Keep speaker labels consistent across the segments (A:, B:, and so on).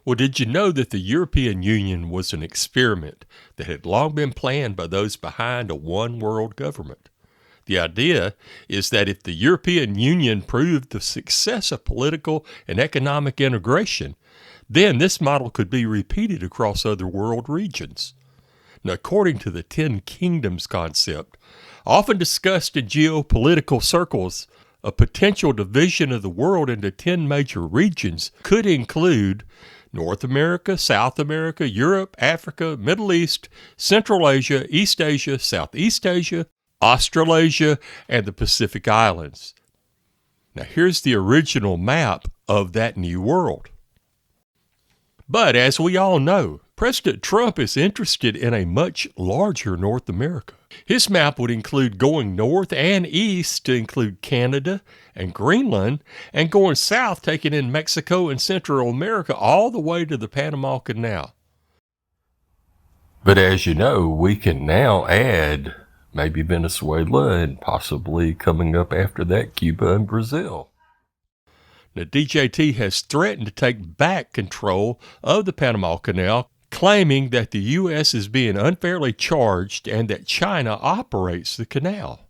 A: Well, did you know that the European Union was an experiment that had long been planned by those behind a one-world government? The idea is that if the European Union proved the success of political and economic integration, then this model could be repeated across other world regions. Now, according to the 10 Kingdoms concept, often discussed in geopolitical circles, a potential division of the world into 10 major regions could include North America, South America, Europe, Africa, Middle East, Central Asia, East Asia, Southeast Asia, Australasia, and the Pacific Islands. Now, here's the original map of that new world. But as we all know, President Trump is interested in a much larger North America. His map would include going north and east to include Canada and Greenland, and going south, taking in Mexico and Central America all the way to the Panama Canal. But as you know, we can now add maybe Venezuela and possibly coming up after that, Cuba and Brazil. Now, DJT has threatened to take back control of the Panama Canal, claiming that the U.S. is being unfairly charged and that China operates the canal.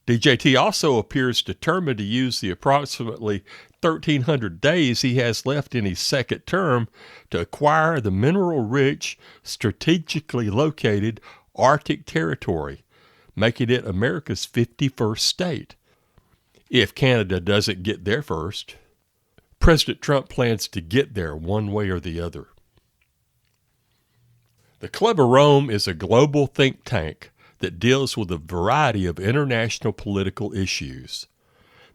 A: DJT also appears determined to use the approximately 1,300 days he has left in his second term to acquire the mineral-rich, strategically located Arctic territory, making it America's 51st state. If Canada doesn't get there first, President Trump plans to get there one way or the other. The Club of Rome is a global think tank that deals with a variety of international political issues.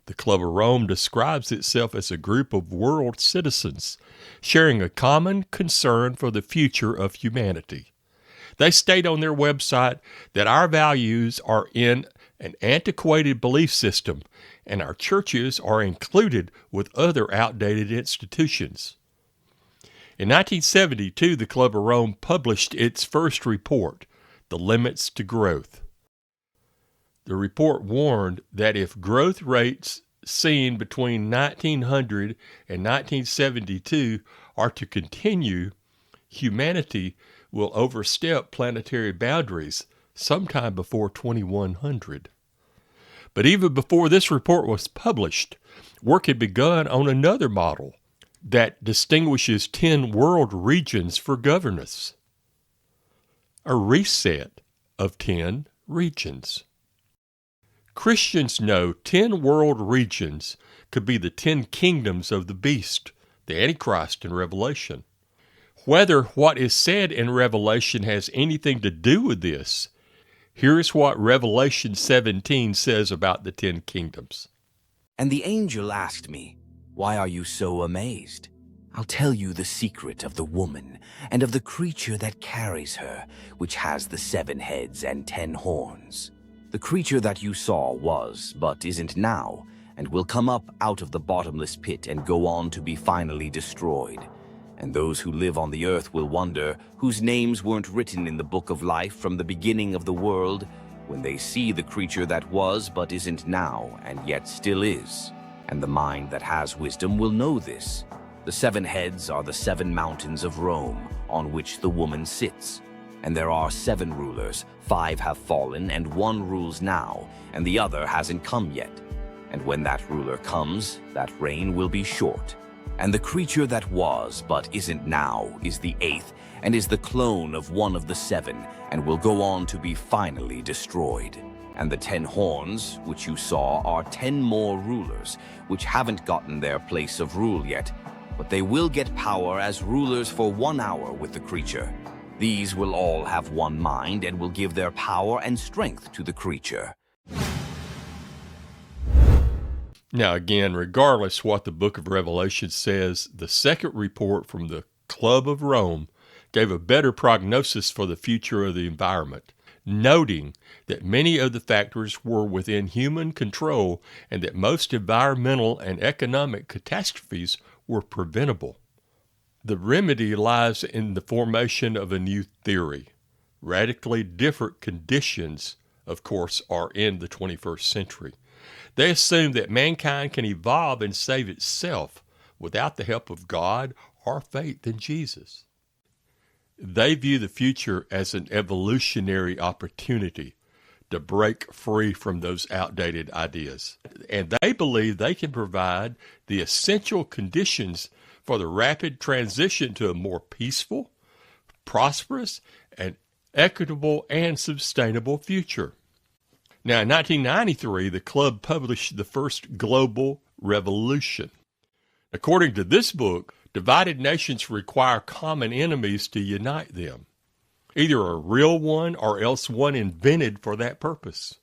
A: The Club of Rome describes itself as a group of world citizens sharing a common concern for the future of humanity. They state on their website that our values are in an antiquated belief system, and our churches are included with other outdated institutions. In 1972, the Club of Rome published its first report, The Limits to Growth. The report warned that if growth rates seen between 1900 and 1972 are to continue, humanity will overstep planetary boundaries sometime before 2100. But even before this report was published, work had begun on another model that distinguishes 10 world regions for governance. A reset of 10 regions. Christians know 10 world regions could be the 10 kingdoms of the beast, the Antichrist in Revelation. Whether what is said in Revelation has anything to do with this, here's what Revelation 17 says about the 10 kingdoms.
B: And the angel asked me, "Why are you so amazed? I'll tell you the secret of the woman and of the creature that carries her, which has the 7 heads and 10 horns. The creature that you saw was, but isn't now, and will come up out of the bottomless pit and go on to be finally destroyed. And those who live on the earth will wonder, whose names weren't written in the book of life from the beginning of the world, when they see the creature that was, but isn't now, and yet still is. And the mind that has wisdom will know this. The 7 heads are the 7 mountains of Rome, on which the woman sits. And there are 7 rulers, 5 have fallen, and 1 rules now, and the other hasn't come yet. And when that ruler comes, that reign will be short. And the creature that was, but isn't now, is the 8th, and is the clone of one of the 7, and will go on to be finally destroyed. And the 10 horns, which you saw, are 10 more rulers, which haven't gotten their place of rule yet, but they will get power as rulers for 1 hour with the creature. These will all have one mind and will give their power and strength to the creature."
A: Now again, regardless what the book of Revelation says, the second report from the Club of Rome gave a better prognosis for the future of the environment, noting that many of the factors were within human control and that most environmental and economic catastrophes were preventable. The remedy lies in the formation of a new theory. Radically different conditions, of course, are in the 21st century. They assume that mankind can evolve and save itself without the help of God or faith in Jesus. They view the future as an evolutionary opportunity to break free from those outdated ideas. And they believe they can provide the essential conditions for the rapid transition to a more peaceful, prosperous, and equitable and sustainable future. Now, in 1993, the club published the first Global Revolution. According to this book, divided nations require common enemies to unite them, either a real one or else one invented for that purpose.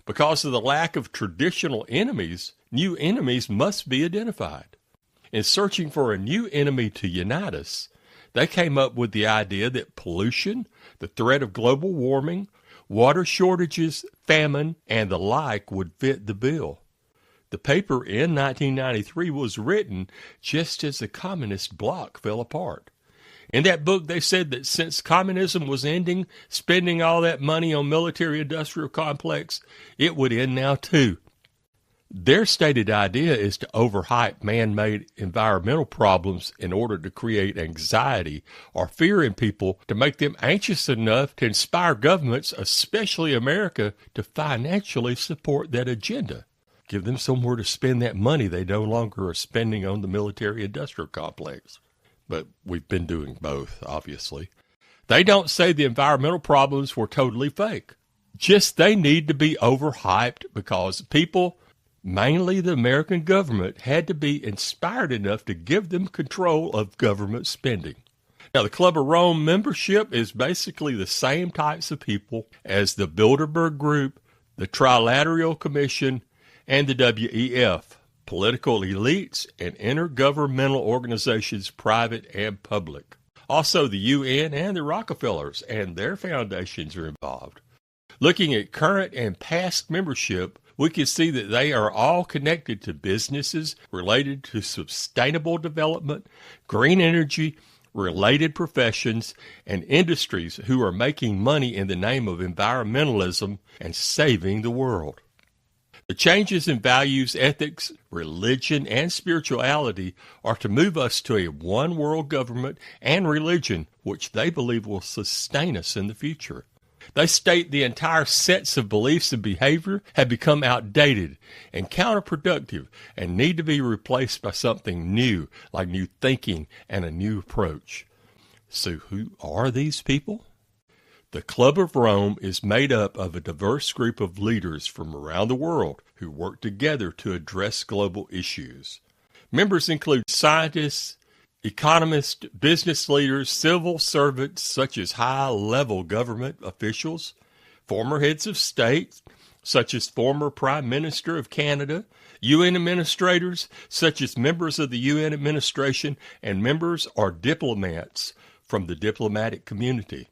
A: Because of the lack of traditional enemies, new enemies must be identified. In searching for a new enemy to unite us, they came up with the idea that pollution, the threat of global warming, water shortages, famine, and the like would fit the bill. The paper in 1993 was written just as the communist bloc fell apart. In that book, they said that since communism was ending, spending all that money on military-industrial complex, it would end now too. Their stated idea is to overhype man-made environmental problems in order to create anxiety or fear in people to make them anxious enough to inspire governments, especially America, to financially support that agenda. Give them somewhere to spend that money they no longer are spending on the military-industrial complex. But we've been doing both, obviously. They don't say the environmental problems were totally fake. Just they need to be overhyped because people, mainly the American government, had to be inspired enough to give them control of government spending. Now, the Club of Rome membership is basically the same types of people as the Bilderberg Group, the Trilateral Commission, and the WEF, political elites and intergovernmental organizations, private and public. Also, the UN and the Rockefellers and their foundations are involved. Looking at current and past membership, we can see that they are all connected to businesses related to sustainable development, green energy, related professions, and industries who are making money in the name of environmentalism and saving the world. The changes in values, ethics, religion, and spirituality are to move us to a one-world government and religion which they believe will sustain us in the future. They state the entire sets of beliefs and behavior have become outdated and counterproductive and need to be replaced by something new, like new thinking and a new approach. So who are these people? The Club of Rome is made up of a diverse group of leaders from around the world who work together to address global issues. Members include scientists, economists, business leaders, civil servants such as high-level government officials, former heads of state such as former Prime Minister of Canada, UN administrators such as members of the UN administration, and members or diplomats from the diplomatic community.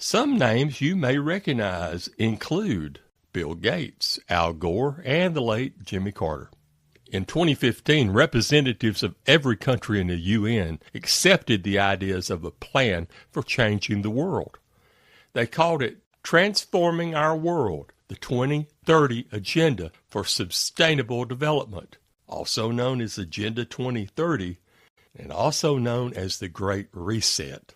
A: Some names you may recognize include Bill Gates, Al Gore, and the late Jimmy Carter. In 2015, representatives of every country in the UN accepted the ideas of a plan for changing the world. They called it Transforming Our World, the 2030 Agenda for Sustainable Development, also known as Agenda 2030, and also known as the Great Reset.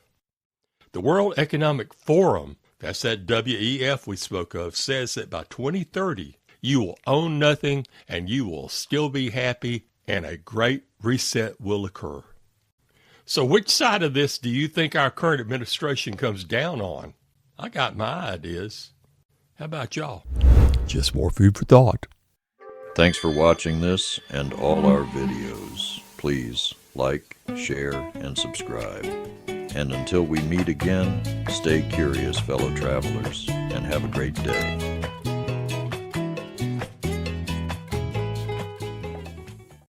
A: The World Economic Forum, that's that WEF we spoke of, says that by 2030, you will own nothing and you will still be happy and a great reset will occur. So which side of this do you think our current administration comes down on? I got my ideas. How about y'all? Just more food for thought.
C: Thanks for watching this and all our videos. Please like, share, and subscribe. And until we meet again, stay curious, fellow travelers, and have a great day.